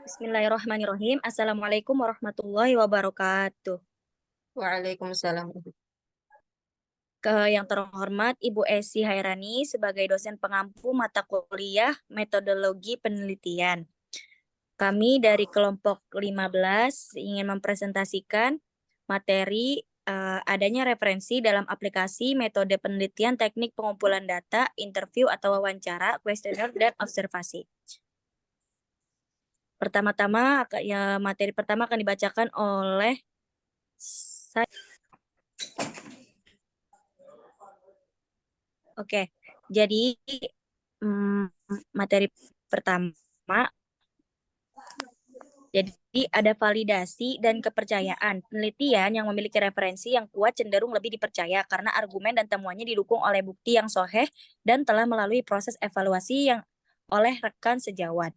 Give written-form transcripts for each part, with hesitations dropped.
Bismillahirrahmanirrahim. Assalamualaikum warahmatullahi wabarakatuh. Waalaikumsalam. Yang terhormat Ibu Esi Hairani sebagai dosen pengampu mata kuliah Metodologi Penelitian. Kami dari kelompok 15 ingin mempresentasikan materi adanya referensi dalam aplikasi metode penelitian teknik pengumpulan data, interview atau wawancara, kuesioner, dan observasi. Pertama-tama, materi pertama akan dibacakan oleh saya. Oke, jadi materi pertama, jadi ada validasi dan kepercayaan. Penelitian yang memiliki referensi yang kuat cenderung lebih dipercaya karena argumen dan temuannya didukung oleh bukti yang soheh dan telah melalui proses evaluasi yang oleh rekan sejawat.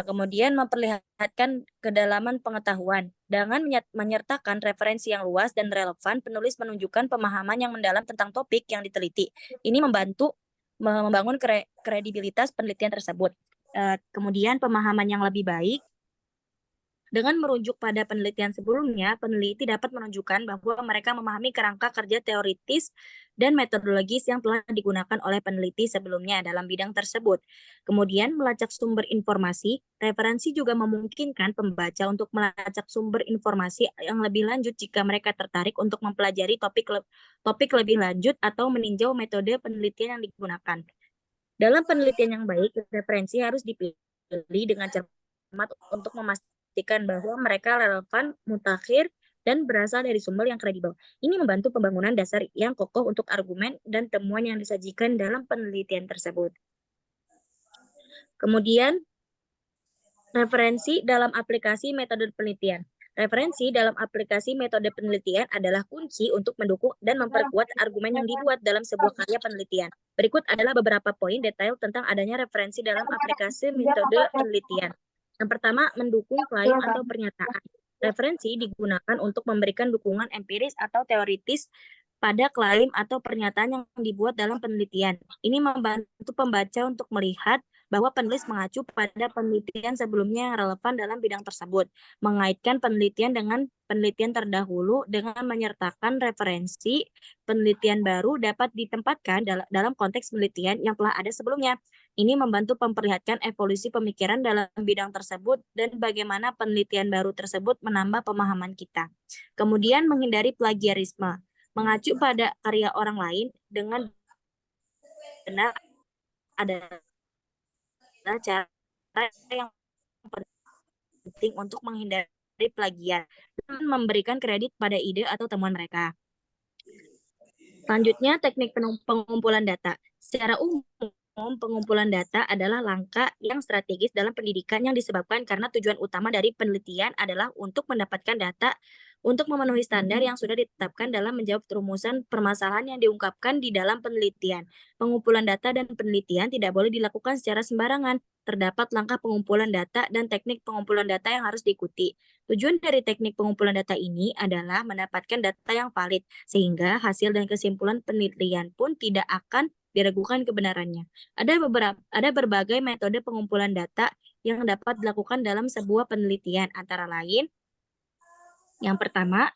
Kemudian memperlihatkan kedalaman pengetahuan. Dengan menyertakan referensi yang luas dan relevan, penulis menunjukkan pemahaman yang mendalam tentang topik yang diteliti. Ini membantu membangun kredibilitas penelitian tersebut. Kemudian pemahaman yang lebih baik. Dengan merujuk pada penelitian sebelumnya, peneliti dapat menunjukkan bahwa mereka memahami kerangka kerja teoritis dan metodologis yang telah digunakan oleh peneliti sebelumnya dalam bidang tersebut. Kemudian, melacak sumber informasi, referensi juga memungkinkan pembaca untuk melacak sumber informasi yang lebih lanjut jika mereka tertarik untuk mempelajari topik lebih lanjut atau meninjau metode penelitian yang digunakan. Dalam penelitian yang baik, referensi harus dipilih dengan cermat untuk memastikan bahwa mereka relevan, mutakhir, dan berasal dari sumber yang kredibel. Ini membantu pembangunan dasar yang kokoh untuk argumen dan temuan yang disajikan dalam penelitian tersebut. Kemudian, referensi dalam aplikasi metode penelitian. Referensi dalam aplikasi metode penelitian adalah kunci untuk mendukung dan memperkuat argumen yang dibuat dalam sebuah karya penelitian. Berikut adalah beberapa poin detail tentang adanya referensi dalam aplikasi metode penelitian. Yang pertama, mendukung klaim atau pernyataan. Referensi digunakan untuk memberikan dukungan empiris atau teoritis pada klaim atau pernyataan yang dibuat dalam penelitian. Ini membantu pembaca untuk melihat bahwa penulis mengacu pada penelitian sebelumnya yang relevan dalam bidang tersebut, mengaitkan penelitian dengan penelitian terdahulu dengan menyertakan referensi penelitian baru dapat ditempatkan dalam konteks penelitian yang telah ada sebelumnya. Ini membantu memperlihatkan evolusi pemikiran dalam bidang tersebut dan bagaimana penelitian baru tersebut menambah pemahaman kita. Kemudian menghindari plagiarisme, mengacu pada karya orang lain dengan benar adalah cara yang penting untuk menghindari plagiat dan memberikan kredit pada ide atau temuan mereka. Selanjutnya, teknik pengumpulan data. Secara umum, pengumpulan data adalah langkah yang strategis dalam pendidikan yang disebabkan karena tujuan utama dari penelitian adalah untuk mendapatkan data untuk memenuhi standar yang sudah ditetapkan dalam menjawab rumusan permasalahan yang diungkapkan di dalam penelitian. Pengumpulan data dan penelitian tidak boleh dilakukan secara sembarangan. Terdapat langkah pengumpulan data dan teknik pengumpulan data yang harus diikuti. Tujuan dari teknik pengumpulan data ini adalah mendapatkan data yang valid, sehingga hasil dan kesimpulan penelitian pun tidak akan diragukan kebenarannya. Ada berbagai metode pengumpulan data yang dapat dilakukan dalam sebuah penelitian, antara lain yang pertama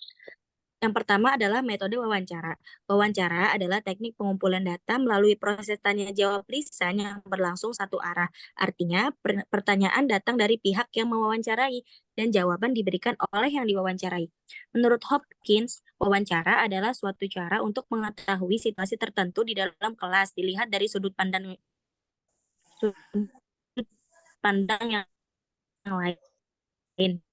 adalah metode wawancara. Wawancara adalah teknik pengumpulan data melalui proses tanya jawab lisan yang berlangsung satu arah. Artinya, pertanyaan datang dari pihak yang mewawancarai dan jawaban diberikan oleh yang diwawancarai. Menurut Hopkins, wawancara adalah suatu cara untuk mengetahui situasi tertentu di dalam kelas dilihat dari sudut pandang yang lain.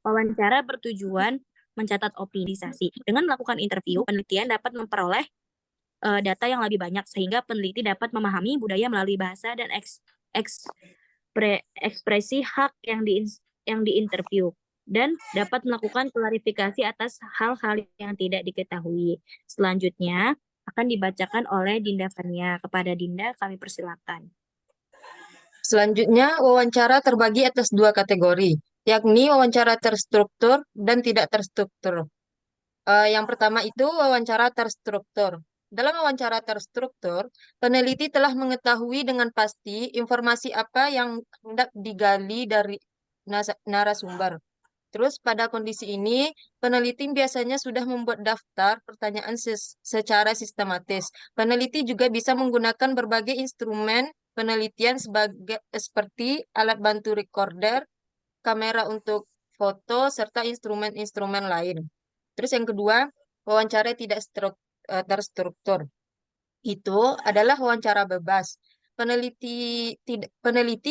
Wawancara bertujuan mencatat optimisasi. Dengan melakukan interview, penelitian dapat memperoleh data yang lebih banyak sehingga peneliti dapat memahami budaya melalui bahasa dan ekspresi hak yang diinterview dan dapat melakukan klarifikasi atas hal-hal yang tidak diketahui. Selanjutnya akan dibacakan oleh Dinda Fania. Kepada Dinda kami persilakan. Selanjutnya, wawancara terbagi atas dua kategori, yakni wawancara terstruktur dan tidak terstruktur. Yang pertama itu wawancara terstruktur. Dalam wawancara terstruktur, peneliti telah mengetahui dengan pasti informasi apa yang hendak digali dari narasumber. Terus pada kondisi ini, peneliti biasanya sudah membuat daftar pertanyaan secara sistematis. Peneliti juga bisa menggunakan berbagai instrumen penelitian seperti alat bantu recorder, kamera untuk foto, serta instrumen-instrumen lain. Terus yang kedua, wawancara tidak terstruktur. Itu adalah wawancara bebas. Peneliti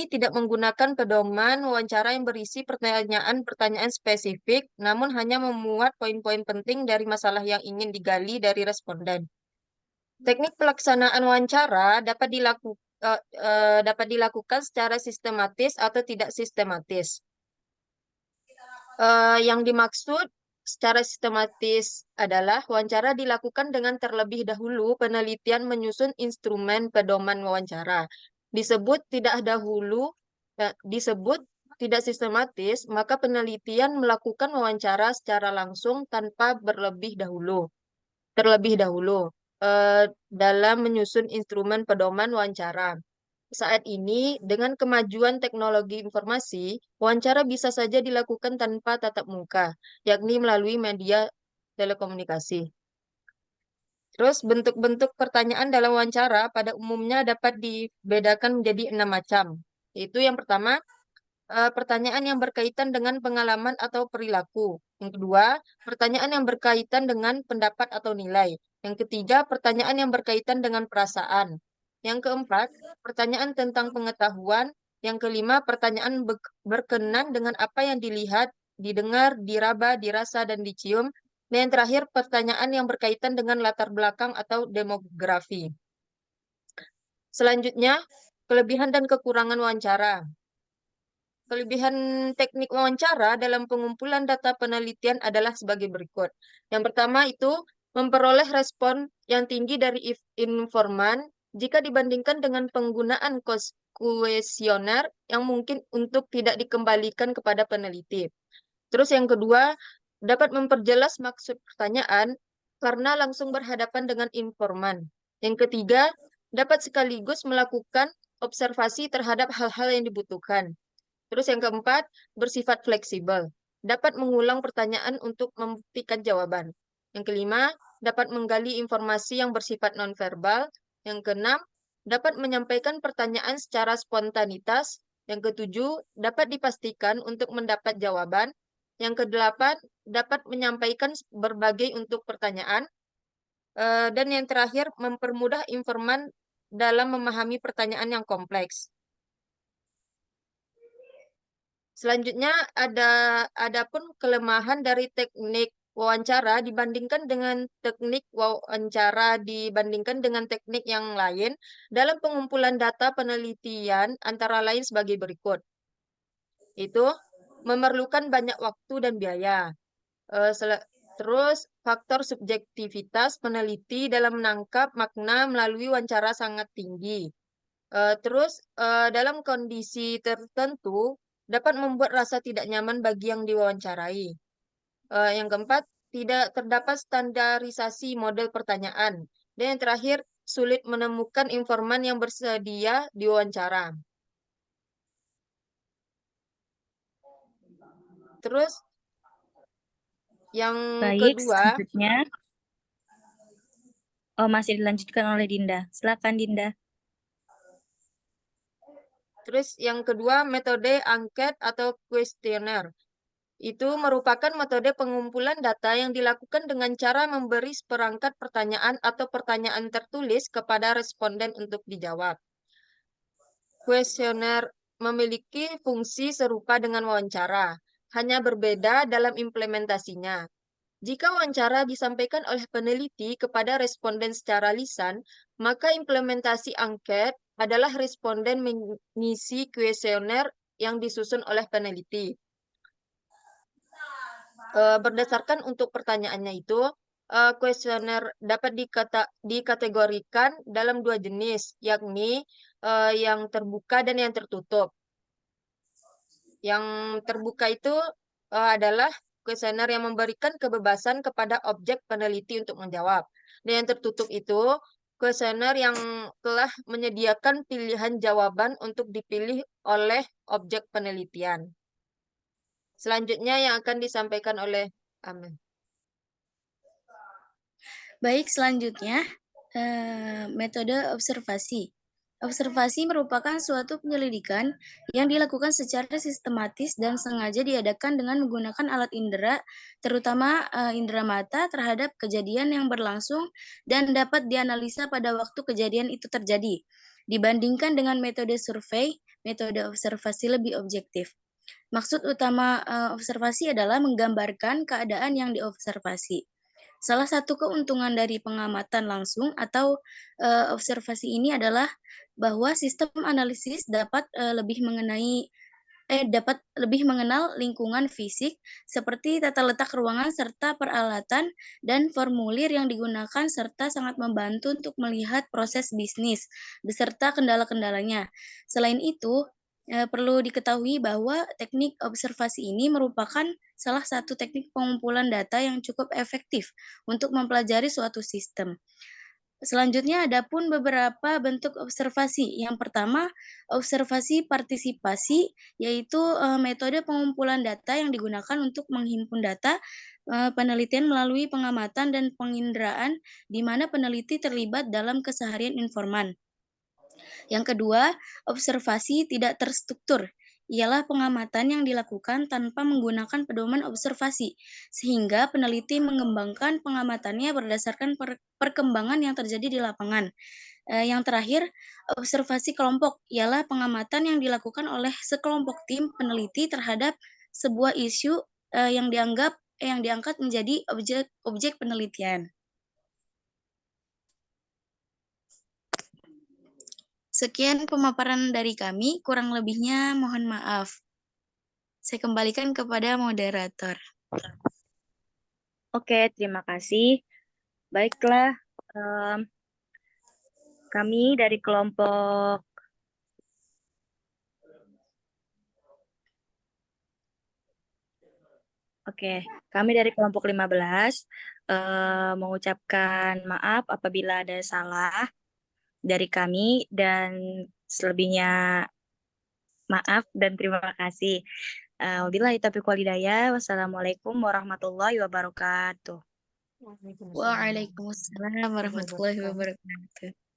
tidak menggunakan pedoman wawancara yang berisi pertanyaan-pertanyaan spesifik, namun hanya memuat poin-poin penting dari masalah yang ingin digali dari responden. Teknik pelaksanaan wawancara dapat dilakukan secara sistematis atau tidak sistematis. Yang dimaksud secara sistematis adalah wawancara dilakukan dengan terlebih dahulu penelitian menyusun instrumen pedoman wawancara. Disebut tidak sistematis, maka penelitian melakukan wawancara secara langsung tanpa terlebih dahulu dalam menyusun instrumen pedoman wawancara. Saat ini, dengan kemajuan teknologi informasi, wawancara bisa saja dilakukan tanpa tatap muka, yakni melalui media telekomunikasi. Terus bentuk-bentuk pertanyaan dalam wawancara pada umumnya dapat dibedakan menjadi 6 macam. Itu yang pertama, pertanyaan yang berkaitan dengan pengalaman atau perilaku. Yang kedua, pertanyaan yang berkaitan dengan pendapat atau nilai. Yang ketiga, pertanyaan yang berkaitan dengan perasaan. Yang keempat, pertanyaan tentang pengetahuan. Yang kelima, pertanyaan berkenan dengan apa yang dilihat, didengar, diraba, dirasa, dan dicium. Dan yang terakhir, pertanyaan yang berkaitan dengan latar belakang atau demografi. Selanjutnya, kelebihan dan kekurangan wawancara. Kelebihan teknik wawancara dalam pengumpulan data penelitian adalah sebagai berikut. Yang pertama itu memperoleh respon yang tinggi dari informan jika dibandingkan dengan penggunaan kuesioner yang mungkin untuk tidak dikembalikan kepada peneliti. Terus yang kedua, dapat memperjelas maksud pertanyaan karena langsung berhadapan dengan informan. Yang ketiga, dapat sekaligus melakukan observasi terhadap hal-hal yang dibutuhkan. Terus yang keempat, bersifat fleksibel. Dapat mengulang pertanyaan untuk membuktikan jawaban. Yang kelima, dapat menggali informasi yang bersifat nonverbal. Yang keenam, dapat menyampaikan pertanyaan secara spontanitas. Yang ketujuh, dapat dipastikan untuk mendapat jawaban. Yang kedelapan, dapat menyampaikan berbagai untuk pertanyaan. Dan yang terakhir, mempermudah informan dalam memahami pertanyaan yang kompleks. Selanjutnya adapun kelemahan dari teknik wawancara dibandingkan dengan teknik yang lain dalam pengumpulan data penelitian antara lain sebagai berikut. Itu memerlukan banyak waktu dan biaya. Terus faktor subjektivitas peneliti dalam menangkap makna melalui wawancara sangat tinggi. Dalam kondisi tertentu dapat membuat rasa tidak nyaman bagi yang diwawancarai. Yang keempat, tidak terdapat standarisasi model pertanyaan. Dan yang terakhir, sulit menemukan informan yang bersedia diwawancara. Terus yang Baik, kedua, selanjutnya masih dilanjutkan oleh Dinda. Silakan Dinda. metode angket atau kuesioner. Itu merupakan metode pengumpulan data yang dilakukan dengan cara memberi seperangkat pertanyaan atau pertanyaan tertulis kepada responden untuk dijawab. Kuesioner memiliki fungsi serupa dengan wawancara, hanya berbeda dalam implementasinya. Jika wawancara disampaikan oleh peneliti kepada responden secara lisan, maka implementasi angket adalah responden mengisi kuesioner yang disusun oleh peneliti. Berdasarkan untuk pertanyaannya itu, kuesioner dapat dikategorikan dalam dua jenis, yakni yang terbuka dan yang tertutup. Yang terbuka itu adalah kuesioner yang memberikan kebebasan kepada objek peneliti untuk menjawab. Dan yang tertutup itu kuesioner yang telah menyediakan pilihan jawaban untuk dipilih oleh objek penelitian. Selanjutnya yang akan disampaikan oleh Amel. Baik, selanjutnya metode observasi. Observasi merupakan suatu penyelidikan yang dilakukan secara sistematis dan sengaja diadakan dengan menggunakan alat indera, terutama indera mata terhadap kejadian yang berlangsung dan dapat dianalisa pada waktu kejadian itu terjadi. Dibandingkan dengan metode survei, metode observasi lebih objektif. Maksud utama observasi adalah menggambarkan keadaan yang diobservasi. Salah satu keuntungan dari pengamatan langsung atau observasi ini adalah bahwa sistem analisis dapat lebih mengenal lingkungan fisik seperti tata letak ruangan serta peralatan dan formulir yang digunakan serta sangat membantu untuk melihat proses bisnis beserta kendala-kendalanya. Selain itu, perlu diketahui bahwa teknik observasi ini merupakan salah satu teknik pengumpulan data yang cukup efektif untuk mempelajari suatu sistem. Selanjutnya ada pun beberapa bentuk observasi. Yang pertama, observasi partisipasi, yaitu metode pengumpulan data yang digunakan untuk menghimpun data penelitian melalui pengamatan dan penginderaan, di mana peneliti terlibat dalam keseharian informan. Yang kedua, observasi tidak terstruktur. Ialah pengamatan yang dilakukan tanpa menggunakan pedoman observasi, sehingga peneliti mengembangkan pengamatannya berdasarkan perkembangan yang terjadi di lapangan. Yang terakhir, observasi kelompok ialah pengamatan yang dilakukan oleh sekelompok tim peneliti terhadap sebuah isu yang diangkat menjadi objek penelitian. Sekian pemaparan dari kami, kurang lebihnya mohon maaf. Saya kembalikan kepada moderator. Oke, terima kasih. Baiklah, kami dari kelompok kami dari kelompok 15 mengucapkan maaf apabila ada salah dari kami dan selebihnya maaf dan terima kasih. Wabillahi taufiq wal hidayah. Wassalamualaikum warahmatullahi wabarakatuh. Waalaikumsalam warahmatullahi wabarakatuh.